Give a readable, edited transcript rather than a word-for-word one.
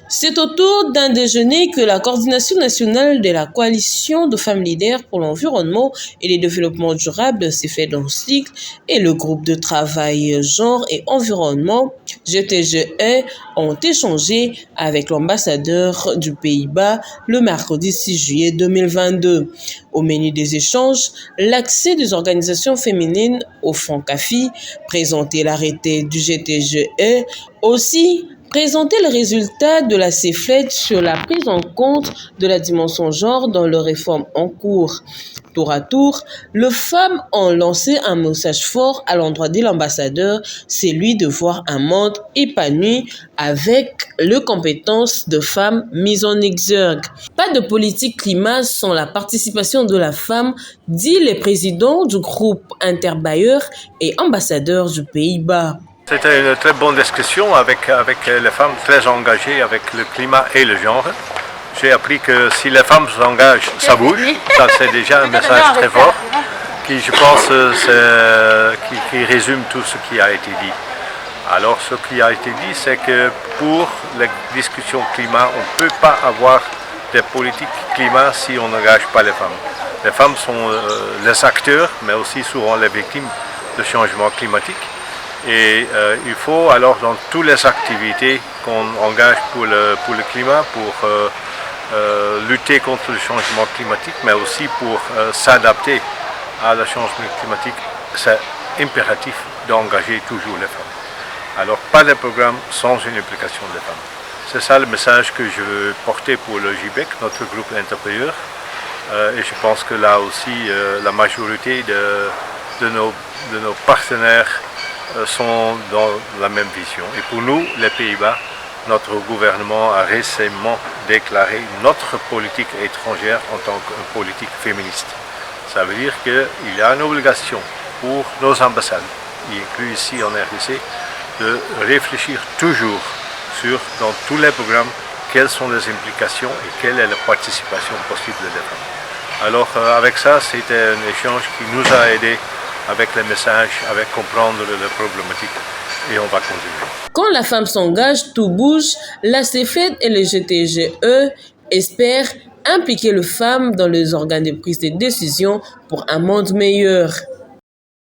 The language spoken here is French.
C'est autour d'un déjeuner que la coordination nationale de la coalition de femmes leaders pour l'environnement et le développement durable s'est fait dans le cycle et le groupe de travail genre et environnement GTGE ont échangé avec l'ambassadeur du Pays-Bas le mercredi 6 juillet 2022. Au menu des échanges, l'accès des organisations féminines au Fonds CAFI, présenter l'arrêté du GTGE, aussi présenter le résultat de la CFLET sur la prise en compte de la dimension genre dans les réformes en cours. Tour à tour, les femmes ont lancé un message fort à l'endroit de l'ambassadeur, celui de voir un monde épanoui avec les compétences de femmes mises en exergue. Pas de politique climat sans la participation de la femme, dit le président du groupe interbailleur et ambassadeur du Pays-Bas. C'était une très bonne discussion avec les femmes très engagées avec le climat et le genre. J'ai appris que si les femmes s'engagent, ça bouge. Ça, c'est déjà un message très fort qui, je pense, qui résume tout ce qui a été dit. Alors, ce qui a été dit, c'est que pour les discussions climat, on ne peut pas avoir des politiques climat si on n'engage pas les femmes. Les femmes sont les acteurs, mais aussi souvent les victimes du changement climatique. Et il faut alors dans toutes les activités qu'on engage pour le climat, pour lutter contre le changement climatique, mais aussi pour s'adapter à le changement climatique, c'est impératif d'engager toujours les femmes. Alors pas de programme sans une implication des femmes. C'est ça le message que je veux porter pour le GIBEC, notre groupe interpelleur. Et je pense que là aussi la majorité de nos partenaires sont dans la même vision. Et pour nous, les Pays-Bas, notre gouvernement a récemment déclaré notre politique étrangère en tant que politique féministe. Ça veut dire qu'il y a une obligation pour nos ambassades, y inclus ici en RDC, de réfléchir toujours sur, dans tous les programmes, quelles sont les implications et quelle est la participation possible des femmes. Alors avec ça, c'était un échange qui nous a aidés avec les messages, avec comprendre les problématiques, et on va continuer. Quand la femme s'engage, tout bouge. La CFED et le GTGE espèrent impliquer les femmes dans les organes de prise de décision pour un monde meilleur.